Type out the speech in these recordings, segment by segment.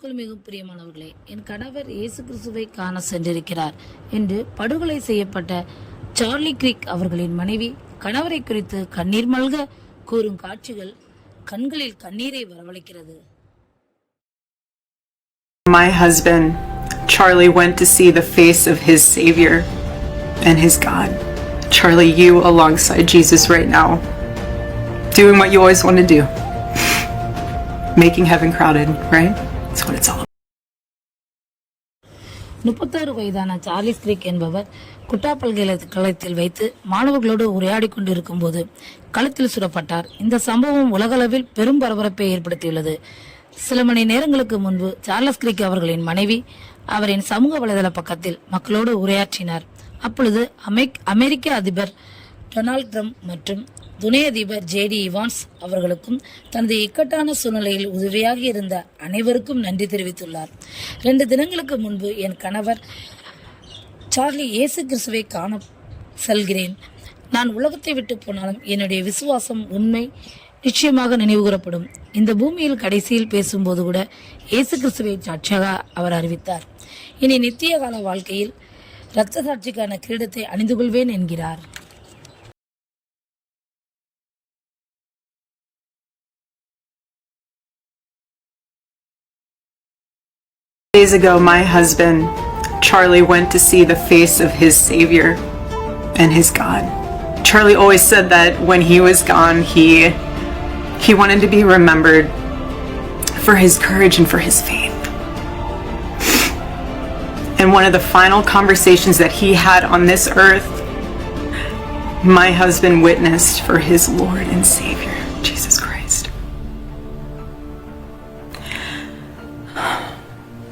கிறிஸ்துவுக்குள் மிகவும் பிரியமானவர்களே, என் கணவர் இயேசு கிறிஸ்துவை காண சென்றிருக்கிறார் என்று படுகொலை செய்யப்பட்ட சார்லி கிரிக் அவர்களின் மனைவி கணவரை குறித்து கண்ணீர் மல்க கூறும் காட்சிகள் கண்களில் கண்ணீரை வரவழைக்கிறது. My husband, Charlie, went to see the face of his Savior and his God. Charlie, you alongside Jesus right now, doing what you always want to do. Making heaven crowded, right? That's what it's all about. 36 வயதான Charlize கிரிக் என்பவர் குட்டா பல்கலைக்கழகத்தில் வைத்து மாணவர்களோடு உரையாடி கொண்டிருக்கும் போது களத்தில் சுடப்பட்டார். இந்த சம்பவம் உலகளவில் பெரும் பரபரப்பை ஏற்படுத்தியுள்ளது. சில மணி நேரங்களுக்கு முன்பு சார்லஸ் கிரிக் அவர்களின் மனைவி அவரின் சமூக வலைதள பக்கத்தில் மக்களோடு உரையாற்றினார். அப்பொழுது அமெரிக்க அதிபர் டொனால்ட் ட்ரம்ப் மற்றும் துணை அதிபர் ஜேடி இவான்ஸ் அவர்களுக்கும் தனது இக்கட்டான சூழ்நிலையில் உதவியாக இருந்த அனைவருக்கும் நன்றி தெரிவித்துள்ளார். 2 தினங்களுக்கு முன்பு என் கணவர் சார்லி இயேசு கிறிஸ்துவை காண செல்கிறேன். நான் உலகத்தை விட்டு போனாலும் என்னுடைய விசுவாசம் உண்மை நிச்சயமாக நினைவுகூரப்படும். இந்த பூமியில் கடைசியில் பேசும்போது கூட இயேசு கிறிஸ்துவை சாட்சியாக அவர் அறிவித்தார். இனி நித்திய கால வாழ்க்கையில் இரத்த சாட்சிக்கான கிரீடத்தை அணிந்து கொள்வேன் என்கிறார். Days ago, my husband, Charlie, went to see the face of his Savior and his God. Charlie always said that when he was gone, he wanted to be remembered for his courage and for his faith. And one of the final conversations that he had on this earth, my husband witnessed for his Lord and Savior, Jesus Christ.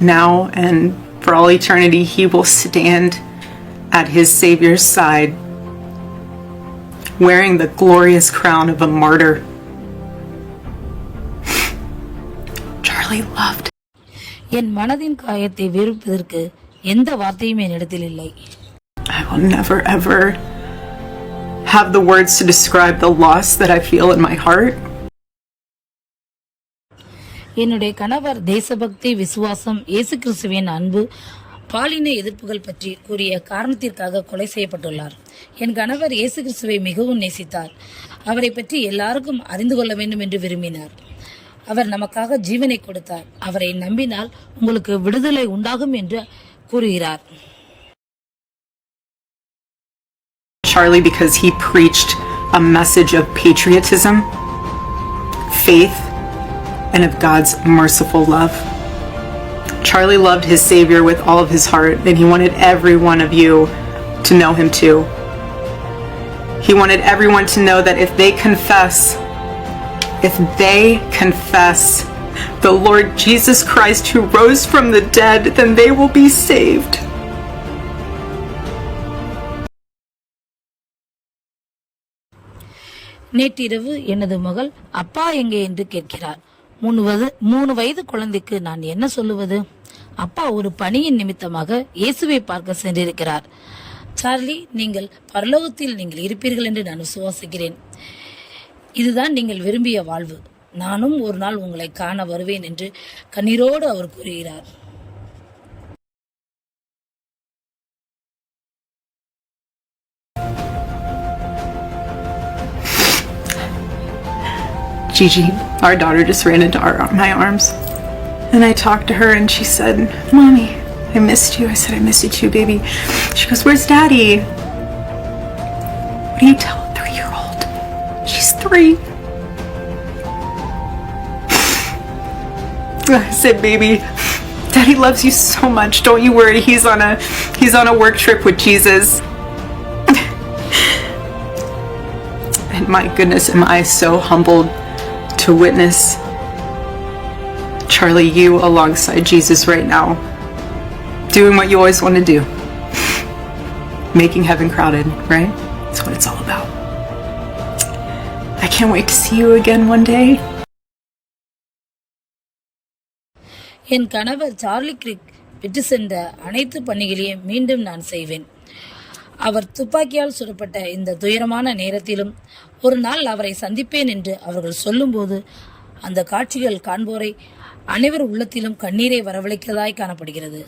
Now and for all eternity, he will stand at his Savior's side, wearing the glorious crown of a martyr. Charlie loved. என் மனதின் காயத்தை வெறுப்பதற்கு எந்த வார்த்தையும் என்னிடத்தில் இல்லை. I will never ever have the words to describe the loss that I feel in my heart. என்னுடைய கணவர் தேசபக்தி, விசுவாசம், இயேசு கிறிஸ்துவின் அன்பு, பாலின எதிர்ப்புகள் பற்றி கூறிய காரணத்திற்காக கொலை செய்யப்பட்டுள்ளார். என் கணவர் இயேசு கிறிஸ்துவை மிகவும் நேசித்தார். அவரை பற்றி எல்லாருக்கும் அறிந்து கொள்ள வேண்டும் என்று விரும்பினார். அவர் நமக்காக ஜீவனை கொடுத்தார். அவரை நம்பினால் உங்களுக்கு விடுதலை உண்டாகும் என்று கூறுகிறார். Charlie, because he preached a message of patriotism, faith, and of God's merciful love. Charlie loved his Savior with all of his heart, and he wanted every one of you to know him too. He wanted everyone to know that if they confess the Lord Jesus Christ who rose from the dead, then they will be saved. நேற்றிரவு எனது மகள் அப்பா எங்கே என்று கேட்கிறார். 3 வயது குழந்தைக்கு நான் என்ன சொல்லுவது? அப்பா ஒரு பணியின் நிமித்தமாக இயேசுவை பார்க்க சென்றிருக்கிறார். சார்லி, நீங்கள் பரலோகத்தில் நீங்கள் இருப்பீர்கள் என்று நான் விசுவாசிக்கிறேன். இதுதான் நீங்கள் விரும்பிய வாழ்வு. நானும் ஒரு நாள் உங்களை காண வருவேன் என்று கண்ணீரோடு அவர் கூறுகிறார். Gigi, our daughter, just ran into my arms, and I talked to her, and she said, "Mommy, I missed you." I said, "I missed you too, baby." She goes, "Where's Daddy?" What do you tell a 3-year-old? She's 3. I said, "Baby, Daddy loves you so much. Don't you worry. He's on a work trip with Jesus." And my goodness, am I so humbled to witness Charlie, you alongside Jesus right now, doing what you always want to do. Making heaven crowded, right? That's what it's all about. I can't wait to see you again one day. என் கணவர் Charlie கிரிக் விட்டு சென்ற அனைத்து பணிகளையும் மீண்டும் நான் செய்வேன். அவர் துப்பாக்கியால் சுடப்பட்ட இந்த துயரமான நேரத்திலும் ஒரு நாள் அவரை சந்திப்பேன் என்று அவர்கள் சொல்லும்போது அந்த காட்சிகள் காண்போரை அனைவர் உள்ளத்திலும் கண்ணீரை வரவழைக்கிறதாய் காணப்படுகிறது.